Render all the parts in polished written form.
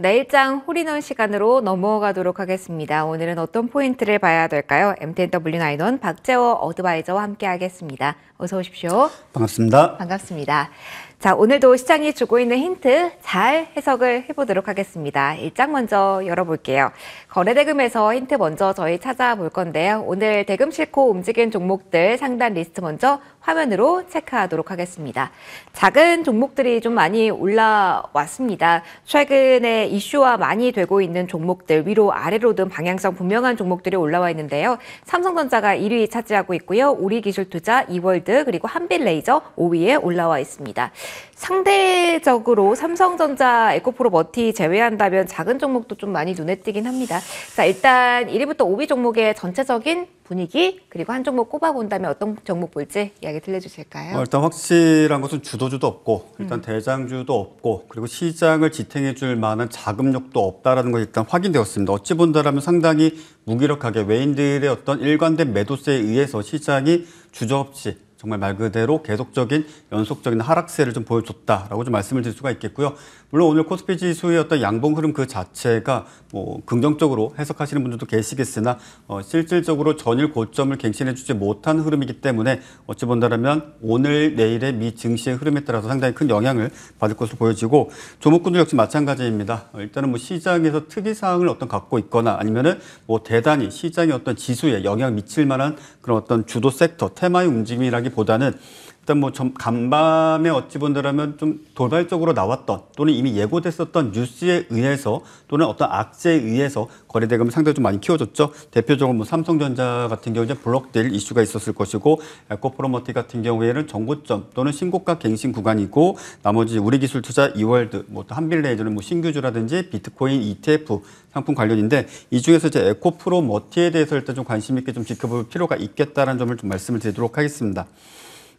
내일장 홀인원 시간으로 넘어가도록 하겠습니다. 오늘은 어떤 포인트를 봐야 될까요? MTNW 나인원 박재호 어드바이저와 함께 하겠습니다. 어서 오십시오. 반갑습니다. 반갑습니다. 자, 오늘도 시장이 주고 있는 힌트 잘 해석을 해보도록 하겠습니다. 일장 먼저 열어볼게요. 거래대금에서 힌트 먼저 저희 찾아볼 건데요. 오늘 대금 싣고 움직인 종목들 상단 리스트 먼저 화면으로 체크하도록 하겠습니다. 작은 종목들이 좀 많이 올라왔습니다. 최근에 이슈화 많이 되고 있는 종목들 위로 아래로든 방향성 분명한 종목들이 올라와 있는데요. 삼성전자가 1위 차지하고 있고요. 우리기술투자, 이월드 그리고 한빛레이저 5위에 올라와 있습니다. 상대적으로 삼성전자, 에코프로, 머티 제외한다면 작은 종목도 좀 많이 눈에 띄긴 합니다. 자, 일단 1위부터 5위 종목의 전체적인 분위기 그리고 한 종목 꼽아본다면 어떤 종목 볼지 이야기 들려주실까요? 일단 확실한 것은 주도주도 없고 일단 대장주도 없고 그리고 시장을 지탱해 줄 만한 자금력도 없다라는 것이 일단 확인되었습니다. 어찌 본다라면 상당히 무기력하게 외인들의 어떤 일관된 매도세에 의해서 시장이 주저없이 정말 말 그대로 계속적인 연속적인 하락세를 좀 보여줬다라고 좀 말씀을 드릴 수가 있겠고요. 물론 오늘 코스피 지수의 어떤 양봉 흐름 그 자체가 뭐 긍정적으로 해석하시는 분들도 계시겠으나 실질적으로 전일 고점을 갱신해주지 못한 흐름이기 때문에 어찌 본다라면 오늘 내일의 미 증시의 흐름에 따라서 상당히 큰 영향을 받을 것으로 보여지고 종목군들 역시 마찬가지입니다. 일단은 뭐 시장에서 특이 사항을 어떤 갖고 있거나 아니면은 뭐 대단히 시장의 어떤 지수에 영향을 미칠 만한 그런 어떤 주도 섹터 테마의 움직임이라기보다는 일단 뭐 간밤에 어찌 본다라면 좀 돌발적으로 나왔던 또는 이미 예고됐었던 뉴스에 의해서 또는 어떤 악재에 의해서 거래대금을 상당히 좀 많이 키워줬죠. 대표적으로 뭐 삼성전자 같은 경우에 블록딜 이슈가 있었을 것이고 에코프로머티 같은 경우에는 정고점 또는 신고가 갱신 구간이고 나머지 우리기술투자, 이월드, 뭐 또 한빛레이저는 뭐 신규주라든지 비트코인 ETF 상품 관련인데 이 중에서 이제 에코프로머티에 대해서 일단 좀 관심 있게 좀 지켜볼 필요가 있겠다라는 점을 좀 말씀을 드리도록 하겠습니다.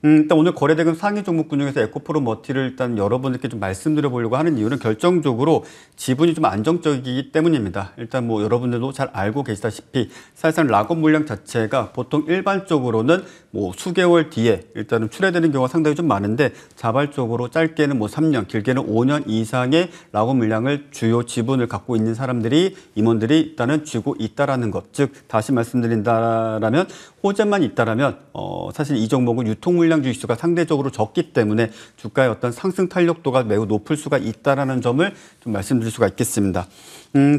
일단 오늘 거래대금 상위 종목군 중에서 에코프로머티를 일단 여러분들께 좀 말씀드려 보려고 하는 이유는 결정적으로 지분이 좀 안정적이기 때문입니다. 일단 뭐 여러분들도 잘 알고 계시다시피 사실상 락업 물량 자체가 보통 일반적으로는 뭐 수개월 뒤에 일단은 출회되는 경우가 상당히 좀 많은데 자발적으로 짧게는 뭐 3년, 길게는 5년 이상의 락업 물량을 주요 지분을 갖고 있는 사람들이 임원들이 일단은 쥐고 있다라는 것. 즉 다시 말씀드린다라면 호재만 있다라면 사실 이 종목은 유통 물량 주식수가 상대적으로 적기 때문에 주가의 어떤 상승 탄력도가 매우 높을 수가 있다라는 점을 좀 말씀드릴 수가 있겠습니다.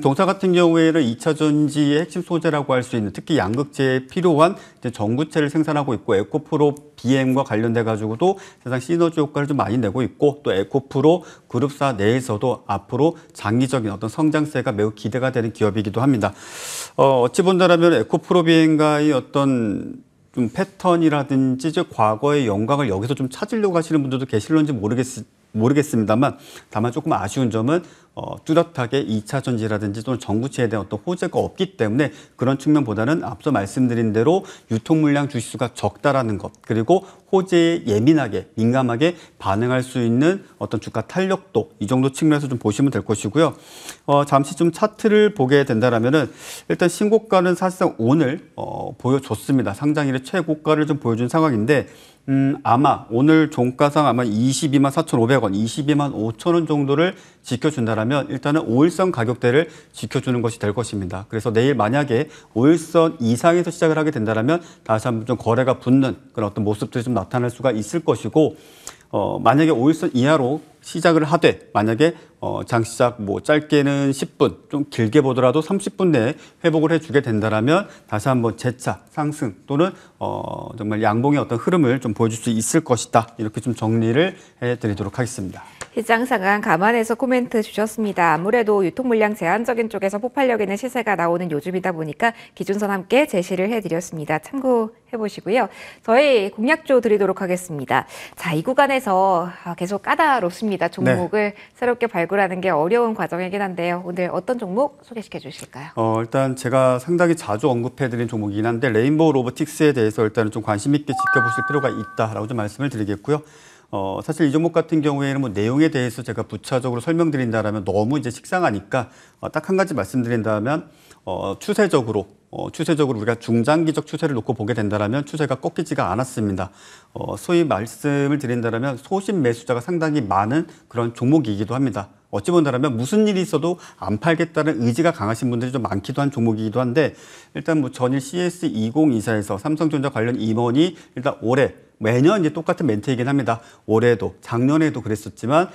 동사 같은 경우에는 2차 전지의 핵심 소재라고 할 수 있는 특히 양극재에 필요한 전구체를 생산하고 있고 에코프로 BM과 관련돼 가지고도 사실상 시너지 효과를 좀 많이 내고 있고 또 에코프로 그룹사 내에서도 앞으로 장기적인 어떤 성장세가 매우 기대가 되는 기업이기도 합니다. 어찌 본다라면 에코프로 BM과의 어떤 좀 패턴이라든지 과거의 영광을 여기서 좀 찾으려고 하시는 분들도 계실런지 모르겠습니다만 다만 조금 아쉬운 점은 뚜렷하게 2차 전지라든지 또는 전구체에 대한 어떤 호재가 없기 때문에 그런 측면보다는 앞서 말씀드린 대로 유통 물량 주식수가 적다라는 것 그리고 호재에 예민하게 민감하게 반응할 수 있는 어떤 주가 탄력도 이 정도 측면에서 좀 보시면 될 것이고요. 잠시 좀 차트를 보게 된다라면은 일단 신고가는 사실상 오늘 보여줬습니다. 상장일의 최고가를 좀 보여준 상황인데 아마 오늘 종가상 아마 22만 4,500원, 22만 5천원 정도를 지켜준다라면 일단은 5일선 가격대를 지켜주는 것이 될 것입니다. 그래서 내일 만약에 5일선 이상에서 시작을 하게 된다라면 다시 한번 좀 거래가 붙는 그런 어떤 모습들이 좀 나타날 수가 있을 것이고 만약에 5일선 이하로 시작을 하되 만약에 장시작 뭐 짧게는 10분 좀 길게 보더라도 30분 내에 회복을 해주게 된다라면 다시 한번 재차 상승 또는 정말 양봉의 어떤 흐름을 좀 보여줄 수 있을 것이다 이렇게 좀 정리를 해드리도록 하겠습니다. 시장 상황 감안해서 코멘트 주셨습니다. 아무래도 유통 물량 제한적인 쪽에서 폭발력 있는 시세가 나오는 요즘이다 보니까 기준선 함께 제시를 해드렸습니다. 참고해 보시고요. 저희 공략조 드리도록 하겠습니다. 자, 이 구간에서 계속 까다롭습니다. 종목을 새롭게 발굴하는 게 어려운 과정이긴 한데요. 오늘 어떤 종목 소개시켜 주실까요? 일단 제가 상당히 자주 언급해드린 종목이긴 한데 레인보우 로보틱스에 대해서 일단은 좀 관심 있게 지켜보실 필요가 있다라고 좀 말씀을 드리겠고요. 사실 이 종목 같은 경우에는 뭐 내용에 대해서 제가 부차적으로 설명드린다라면 너무 이제 식상하니까 딱 한 가지 말씀드린다면 추세적으로 우리가 중장기적 추세를 놓고 보게 된다면 추세가 꺾이지가 않았습니다. 소위 말씀을 드린다면 소신 매수자가 상당히 많은 그런 종목이기도 합니다. 어찌 본다면 무슨 일이 있어도 안 팔겠다는 의지가 강하신 분들이 좀 많기도 한 종목이기도 한데 일단 뭐 전일 CS2024에서 삼성전자 관련 임원이 일단 올해 매년 이제 똑같은 멘트이긴 합니다. 올해도 작년에도 그랬었지만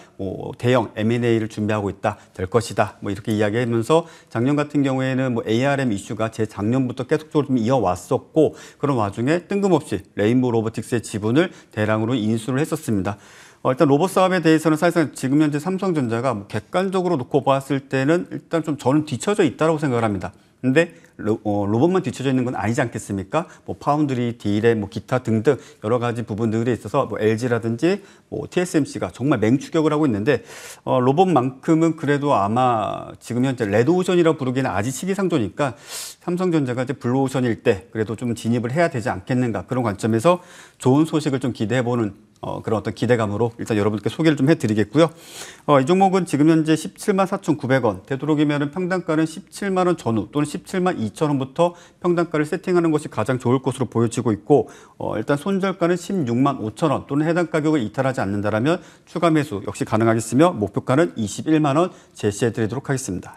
대형 M&A를 준비하고 있다, 될 것이다, 뭐 이렇게 이야기하면서 작년 같은 경우에는 뭐 ARM 이슈가 재작년부터 계속적으로 좀 이어왔었고 그런 와중에 뜬금없이 레인보우 로보틱스의 지분을 대량으로 인수를 했었습니다. 일단 로봇 사업에 대해서는 사실상 지금 현재 삼성전자가 뭐 객관적으로 놓고 봤을 때는 일단 좀 저는 뒤처져 있다고 생각을 합니다. 근데 로봇만 뒤쳐져 있는 건 아니지 않겠습니까? 뭐 파운드리, 디램, 뭐 기타 등등 여러 가지 부분들에 있어서 뭐 LG라든지 뭐 TSMC가 정말 맹추격을 하고 있는데 로봇만큼은 그래도 아마 지금 현재 레드오션이라고 부르기는 아직 시기상조니까 삼성전자가 이제 블루오션일 때 그래도 좀 진입을 해야 되지 않겠는가 그런 관점에서 좋은 소식을 좀 기대해보는 그런 어떤 기대감으로 일단 여러분께 소개를 좀 해드리겠고요. 이 종목은 지금 현재 17만 4,900원, 되도록이면 평단가는 17만 원 전후 또는 17만 2천 원부터 평단가를 세팅하는 것이 가장 좋을 것으로 보여지고 있고 일단 손절가는 16만 5천 원 또는 해당 가격을 이탈하지 않는다라면 추가 매수 역시 가능하겠으며 목표가는 21만 원 제시해드리도록 하겠습니다.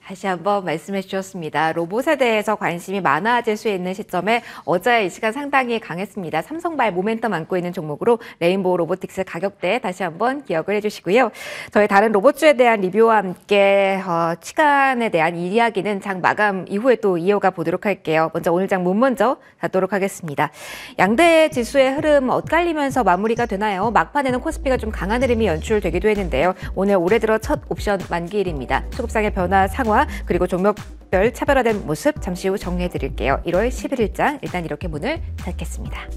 다시 한번 말씀해 주셨습니다. 로봇에 대해서 관심이 많아질 수 있는 시점에 어제 이 시간 상당히 강했습니다. 삼성발 모멘텀 안고 있는 종목으로 레인보우 로보틱스 가격대 다시 한번 기억을 해주시고요. 저희 다른 로봇주에 대한 리뷰와 함께 시간에 대한 이야기는 장 마감 이후에 또 이어가 보도록 할게요. 먼저 오늘 장 문 먼저 닫도록 하겠습니다. 양대 지수의 흐름 엇갈리면서 마무리가 되나요? 막판에는 코스피가 좀 강한 흐름이 연출되기도 했는데요. 오늘 올해 들어 첫 옵션 만기일입니다. 수급상의 변화 상황 그리고 종목별 차별화된 모습 잠시 후 정리해 드릴게요. 1월 11일장 일단 이렇게 문을 닫겠습니다.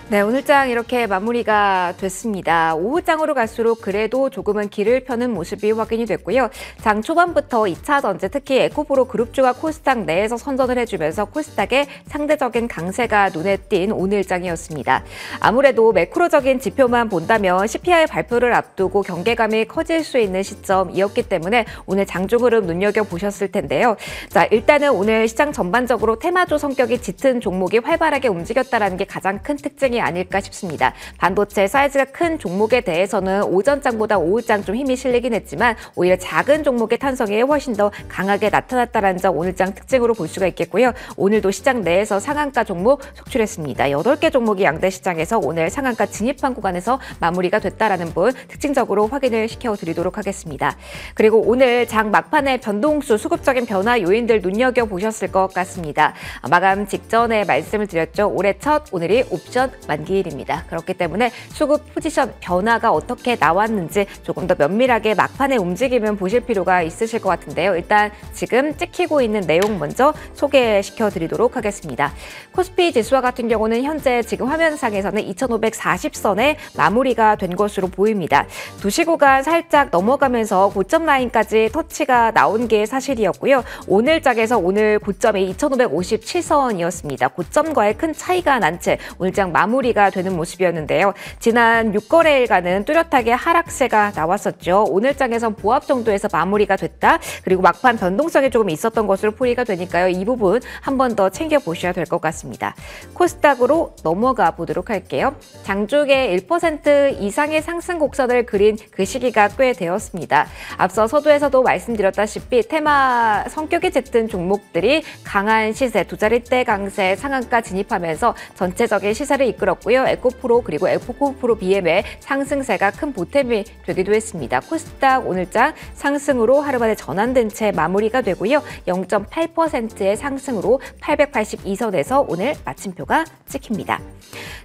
네, 오늘장 이렇게 마무리가 됐습니다. 오후장으로 갈수록 그래도 조금은 길을 펴는 모습이 확인이 됐고요. 장 초반부터 2차 전지 특히 에코프로 그룹주가 코스닥 내에서 선전을 해주면서 코스닥의 상대적인 강세가 눈에 띈 오늘장이었습니다. 아무래도 매크로적인 지표만 본다면 CPI 발표를 앞두고 경계감이 커질 수 있는 시점이었기 때문에 오늘 장중 흐름 눈여겨보셨을 텐데요. 자, 일단은 오늘 시장 전반적으로 테마주 성격이 짙은 종목이 활발하게 움직였다는 게 가장 큰 특징이 아닐까 싶습니다. 반도체 사이즈가 큰 종목에 대해서는 오전장보다 오후장 좀 힘이 실리긴 했지만 오히려 작은 종목의 탄성이 훨씬 더 강하게 나타났다는 점 오늘장 특징으로 볼 수가 있겠고요. 오늘도 시장 내에서 상한가 종목 속출했습니다. 8개 종목이 양대 시장에서 오늘 상한가 진입한 구간에서 마무리가 됐다라는 분 특징적으로 확인을 시켜드리도록 하겠습니다. 그리고 오늘 장 막판의 변동수 수급적인 변화 요인들 눈여겨보셨을 것 같습니다. 마감 직전에 말씀을 드렸죠. 올해 첫 오늘이 옵션 만기일입니다. 그렇기 때문에 수급 포지션 변화가 어떻게 나왔는지 조금 더 면밀하게 막판의 움직임을 보실 필요가 있으실 것 같은데요. 일단 지금 찍히고 있는 내용 먼저 소개시켜 드리도록 하겠습니다. 코스피 지수와 같은 경우는 현재 지금 화면상에서는 2540선에 마무리가 된 것으로 보입니다. 2시 구간 살짝 넘어가면서 고점 라인까지 터치가 나온 게 사실이었고요. 오늘 장에서 오늘 고점이 2557선이었습니다. 고점과의 큰 차이가 난 채 오늘장 마무리가 되는 모습이었는데요. 지난 6거래일간은 뚜렷하게 하락세가 나왔었죠. 오늘 장에선 보합 정도에서 마무리가 됐다. 그리고 막판 변동성이 조금 있었던 것으로 풀이가 되니까요. 이 부분 한 번 더 챙겨보셔야 될 것 같습니다. 코스닥으로 넘어가 보도록 할게요. 장중에 1% 이상의 상승 곡선을 그린 그 시기가 꽤 되었습니다. 앞서 서두에서도 말씀드렸다시피 테마 성격이 짙은 종목들이 강한 시세, 두 자릿대 강세 상한가 진입하면서 전체적인 시세를 이끌었고요. 에코프로 그리고 에코프로 BM의 상승세가 큰 보탬이 되기도 했습니다. 코스닥 오늘장 상승으로 하루 만에 전환된 채 마무리가 되고요. 0.8%의 상승으로 882선에서 오늘 마침표가 찍힙니다.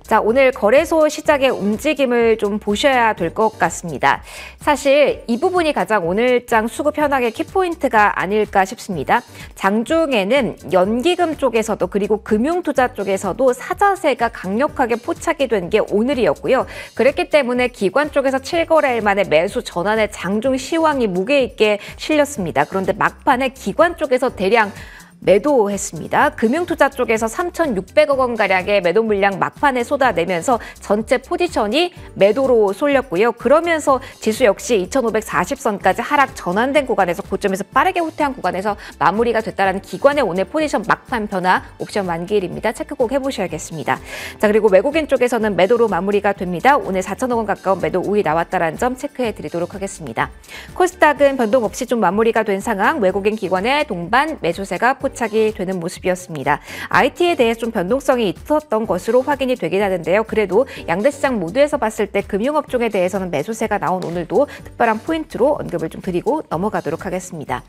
자, 오늘 거래소 시작의 움직임을 좀 보셔야 될 것 같습니다. 사실 이 부분이 가장 오늘장 수급 현황의 키포인트가 아닐까 싶습니다. 장중에는 연기금 쪽에서도 그리고 금융투자 쪽에서도 사자세가 강력하게 포착이 된 게 오늘이었고요. 그랬기 때문에 기관 쪽에서 7거래일 만에 매수 전환의 장중 시황이 무게 있게 실렸습니다. 그런데 막판에 기관 쪽에서 대량 매도했습니다. 금융투자 쪽에서 3,600억 원가량의 매도 물량 막판에 쏟아내면서 전체 포지션이 매도로 쏠렸고요. 그러면서 지수 역시 2,540선까지 하락 전환된 구간에서 고점에서 빠르게 후퇴한 구간에서 마무리가 됐다는 기관의 오늘 포지션 막판 변화 옵션 만기일입니다. 체크 꼭 해보셔야겠습니다. 자, 그리고 외국인 쪽에서는 매도로 마무리가 됩니다. 오늘 4,000억 원 가까운 매도 우위 나왔다는 점 체크해 드리도록 하겠습니다. 코스닥은 변동 없이 좀 마무리가 된 상황, 외국인 기관의 동반 매수세가 포착이 되는 모습이었습니다. IT에 대해 좀 변동성이 있었던 것으로 확인이 되긴 하는데요. 그래도 양대 시장 모두에서 봤을 때 금융업종에 대해서는 매수세가 나온 오늘도 특별한 포인트로 언급을 좀 드리고 넘어가도록 하겠습니다.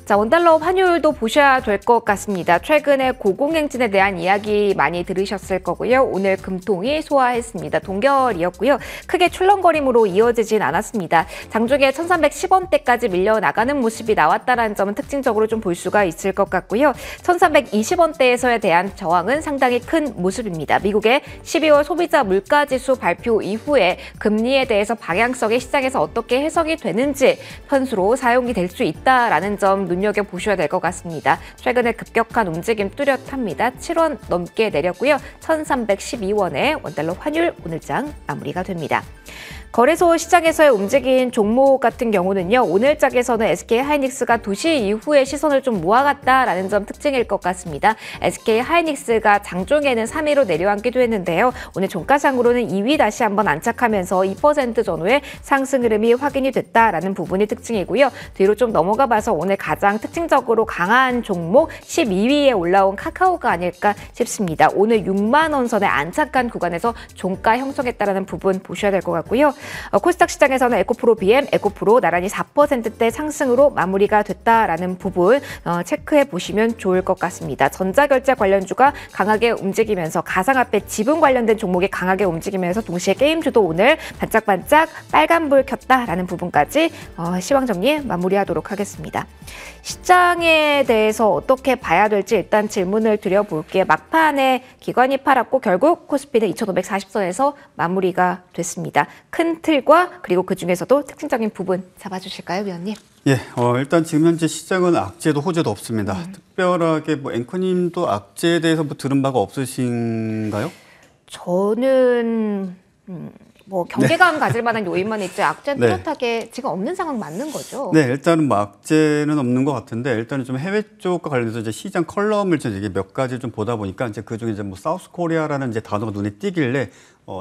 자, 원달러 환율도 보셔야 될 것 같습니다. 최근에 고공행진에 대한 이야기 많이 들으셨을 거고요. 오늘 금통이 소화했습니다. 동결이었고요. 크게 출렁거림으로 이어지진 않았습니다. 장중에 1,310원대까지 밀려나가는 모습이 나왔다는 점은 특징적으로 좀 볼 수가 있을 것 같고요. 1,320원대에서에 대한 저항은 상당히 큰 모습입니다. 미국의 12월 소비자 물가지수 발표 이후에 금리에 대해서 방향성이 시장에서 어떻게 해석이 되는지 편수로 사용이 될 수 있다라는 점 눈여겨보셔야 될 것 같습니다. 최근에 급격한 움직임 뚜렷합니다. 7원 넘게 내렸고요. 1,312원에 원달러 환율 오늘장 마무리가 됩니다. 거래소 시장에서의 움직인 종목 같은 경우는요. 오늘 장에서는 SK하이닉스가 2시 이후에 시선을 좀 모아갔다라는 점 특징일 것 같습니다. SK하이닉스가 장중에는 3위로 내려앉기도 했는데요. 오늘 종가상으로는 2위 다시 한번 안착하면서 2% 전후의 상승 흐름이 확인이 됐다라는 부분이 특징이고요. 뒤로 좀 넘어가 봐서 오늘 가장 특징적으로 강한 종목 12위에 올라온 카카오가 아닐까 싶습니다. 오늘 6만 원 선에 안착한 구간에서 종가 형성했다라는 부분 보셔야 될 것 같고요. 코스닥 시장에서는 에코프로 BM, 에코프로 나란히 4%대 상승으로 마무리가 됐다라는 부분 체크해 보시면 좋을 것 같습니다. 전자결제 관련주가 강하게 움직이면서 가상화폐 지분 관련된 종목이 강하게 움직이면서 동시에 게임주도 오늘 반짝반짝 빨간불 켰다라는 부분까지 시황 정리 마무리하도록 하겠습니다. 시장에 대해서 어떻게 봐야 될지 일단 질문을 드려볼게요. 막판에 기관이 팔았고 결국 코스피는 2,540선에서 마무리가 됐습니다. 큰 틀과 그리고 그중에서도 특징적인 부분 잡아주실까요, 위원님? 예, 일단 지금 현재 시장은 악재도 호재도 없습니다. 특별하게 뭐 앵커님도 악재에 대해서 뭐 들은 바가 없으신가요? 저는 뭐 경계감 가질 만한 요인만 있지 악재는 뚜렷하게 지금 없는 상황 맞는 거죠? 네, 일단은 뭐 악재는 없는 것 같은데 일단은 좀 해외 쪽과 관련해서 이제 시장 컬럼을 좀 이게 몇 가지 좀 보다 보니까 이제 그중에 이제 뭐 사우스 코리아라는 이제 단어가 눈에 띄길래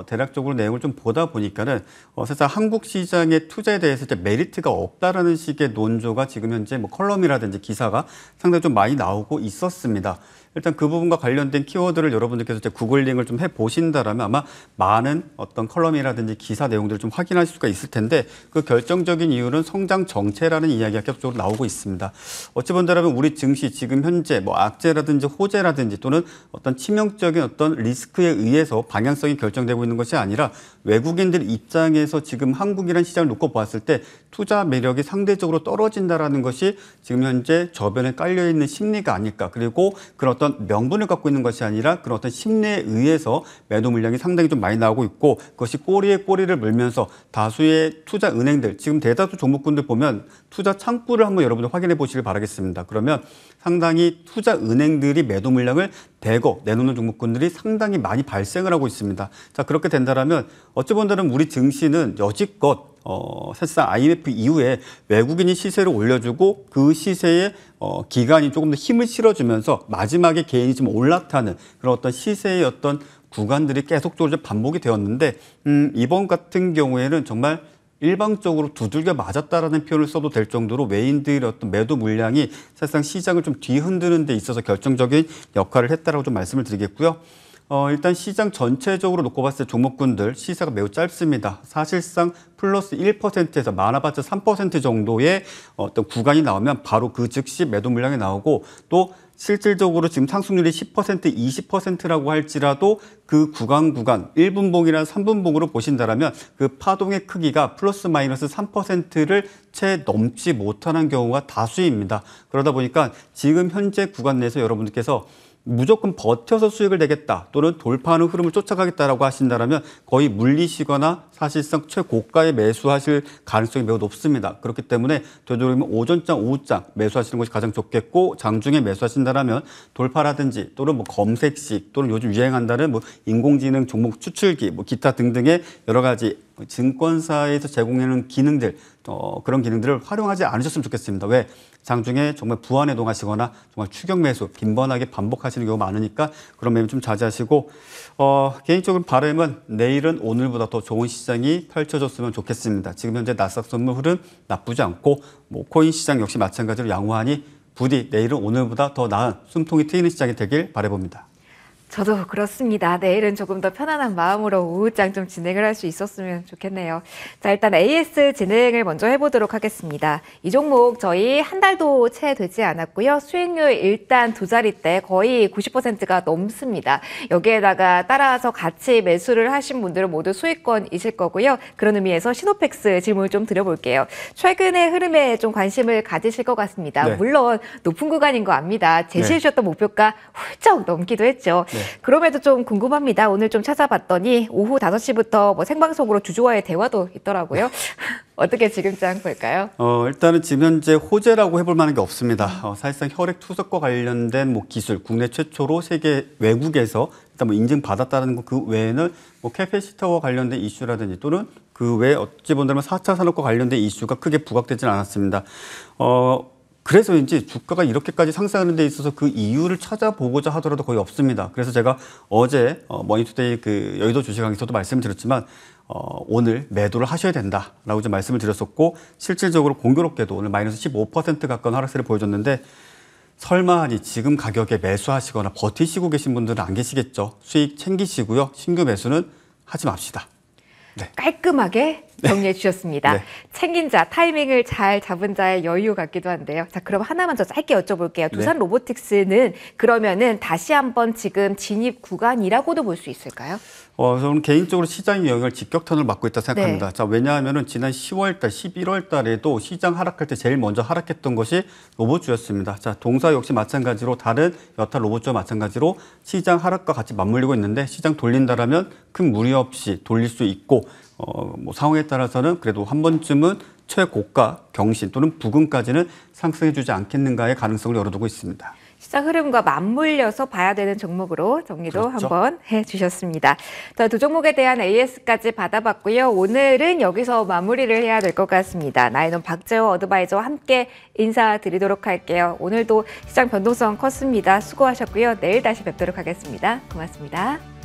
대략적으로 내용을 좀 보다 보니까는 사실 한국 시장의 투자에 대해서 이제 메리트가 없다라는 식의 논조가 지금 현재 뭐 컬럼이라든지 기사가 상당히 좀 많이 나오고 있었습니다. 일단 그 부분과 관련된 키워드를 여러분들께서 이제 구글링을 좀 해보신다라면 아마 많은 어떤 컬럼이라든지 기사 내용들을 좀 확인하실 수가 있을 텐데 그 결정적인 이유는 성장 정체라는 이야기가 계속적으로 나오고 있습니다. 어찌 본다라면 우리 증시 지금 현재 뭐 악재라든지 호재라든지 또는 어떤 치명적인 어떤 리스크에 의해서 방향성이 결정되고 있는 것이 아니라 외국인들 입장에서 지금 한국이라는 시장을 놓고 보았을 때 투자 매력이 상대적으로 떨어진다라는 것이 지금 현재 저변에 깔려있는 심리가 아닐까. 그리고 그런 어떤 명분을 갖고 있는 것이 아니라 그런 어떤 심리에 의해서 매도 물량이 상당히 좀 많이 나오고 있고 그것이 꼬리에 꼬리를 물면서 다수의 투자 은행들, 지금 대다수 종목군들 보면 투자 창구를 한번 여러분들 확인해 보시길 바라겠습니다. 그러면 상당히 투자 은행들이 매도 물량을 대거 내놓는 종목군들이 상당히 많이 발생을 하고 있습니다. 자, 그렇게 된다면 어찌 본다면 우리 증시는 여지껏 사실상 IMF 이후에 외국인이 시세를 올려주고 그 시세에 기관이 조금 더 힘을 실어주면서 마지막에 개인이 좀 올라타는 그런 어떤 시세의 어떤 구간들이 계속적으로 반복이 되었는데 이번 같은 경우에는 정말 일방적으로 두들겨 맞았다라는 표현을 써도 될 정도로 외인들의 어떤 매도 물량이 사실상 시장을 좀 뒤흔드는 데 있어서 결정적인 역할을 했다라고 좀 말씀을 드리겠고요. 일단 시장 전체적으로 놓고 봤을 때 종목군들 시세가 매우 짧습니다. 사실상 플러스 1%에서 많아봤자 3% 정도의 어떤 구간이 나오면 바로 그 즉시 매도 물량이 나오고 또 실질적으로 지금 상승률이 10%, 20%라고 할지라도 그 구간 1분봉이나 3분봉으로 보신다면 그 파동의 크기가 플러스 마이너스 3%를 채 넘지 못하는 경우가 다수입니다. 그러다 보니까 지금 현재 구간 내에서 여러분들께서 무조건 버텨서 수익을 내겠다 또는 돌파하는 흐름을 쫓아가겠다라고 하신다면 거의 물리시거나 사실상 최고가에 매수하실 가능성이 매우 높습니다. 그렇기 때문에 되도록이면 오전장, 오후장 매수하시는 것이 가장 좋겠고 장중에 매수하신다면 돌파라든지 또는 뭐 검색식 또는 요즘 유행한다는 뭐 인공지능 종목 추출기 뭐 기타 등등의 여러 가지 증권사에서 제공하는 기능들 그런 기능들을 활용하지 않으셨으면 좋겠습니다. 왜? 장중에 정말 부안해동하시거나 정말 추격 매수 빈번하게 반복하시는 경우가 많으니까 그런 매매 좀 자제하시고 개인적인 바람은 내일은 오늘보다 더 좋은 시장이 펼쳐졌으면 좋겠습니다. 지금 현재 나스닥 선물 흐름 나쁘지 않고 뭐 코인 시장 역시 마찬가지로 양호하니 부디 내일은 오늘보다 더 나은 숨통이 트이는 시장이 되길 바라봅니다. 저도 그렇습니다. 내일은 조금 더 편안한 마음으로 오후장 좀 진행을 할 수 있었으면 좋겠네요. 자, 일단 AS 진행을 먼저 해보도록 하겠습니다. 이 종목 저희 한 달도 채 되지 않았고요. 수익률 일단 두 자릿대 거의 90%가 넘습니다. 여기에다가 따라서 같이 매수를 하신 분들은 모두 수익권이실 거고요. 그런 의미에서 시노펙스 질문을 좀 드려볼게요. 최근의 흐름에 좀 관심을 가지실 것 같습니다. 네. 물론 높은 구간인 거 압니다. 제시해 주셨던 목표가 훌쩍 넘기도 했죠. 네. 그럼에도 좀 궁금합니다. 오늘 좀 찾아봤더니 오후 5시부터 뭐 생방송으로 주주와의 대화도 있더라고요. 어떻게 지금장 볼까요? 일단은 지금 현재 호재라고 해볼 만한 게 없습니다. 사실상 혈액 투석과 관련된 뭐 기술, 국내 최초로 세계 외국에서 일단 뭐 인증받았다는 거 그 외에는 뭐 캐패시터와 관련된 이슈라든지 또는 그 외에 어찌 본다면 4차 산업과 관련된 이슈가 크게 부각되지는 않았습니다. 그래서인지 주가가 이렇게까지 상승하는 데 있어서 그 이유를 찾아보고자 하더라도 거의 없습니다. 그래서 제가 어제 머니투데이 그 여의도 주식강의에서도 말씀드렸지만 오늘 매도를 하셔야 된다라고 좀 말씀을 드렸었고 실질적으로 공교롭게도 오늘 마이너스 15% 가까운 하락세를 보여줬는데 설마하니 지금 가격에 매수하시거나 버티시고 계신 분들은 안 계시겠죠. 수익 챙기시고요. 신규 매수는 하지 맙시다. 네. 깔끔하게 정리해 주셨습니다. 네. 챙긴 자, 타이밍을 잘 잡은 자의 여유 같기도 한데요. 자, 그럼 하나만 더 짧게 여쭤볼게요. 두산 로보틱스는 그러면은 다시 한번 지금 진입 구간이라고도 볼 수 있을까요? 저는 개인적으로 시장의 영향을 직격탄을 맞고 있다 생각합니다. 네. 자, 왜냐하면은 지난 10월 달, 11월 달에도 시장 하락할 때 제일 먼저 하락했던 것이 로봇주였습니다. 자, 동사 역시 마찬가지로 다른 여타 로봇주와 마찬가지로 시장 하락과 같이 맞물리고 있는데 시장 돌린다라면 큰 무리 없이 돌릴 수 있고 뭐 상황에 따라서는 그래도 한 번쯤은 최고가 경신 또는 부근까지는 상승해주지 않겠는가의 가능성을 열어두고 있습니다. 시장 흐름과 맞물려서 봐야 되는 종목으로 정리도 그렇죠. 한번 해주셨습니다. 자, 두 종목에 대한 AS까지 받아봤고요. 오늘은 여기서 마무리를 해야 될 것 같습니다. 나인원 박재호 어드바이저와 함께 인사드리도록 할게요. 오늘도 시장 변동성 컸습니다. 수고하셨고요. 내일 다시 뵙도록 하겠습니다. 고맙습니다.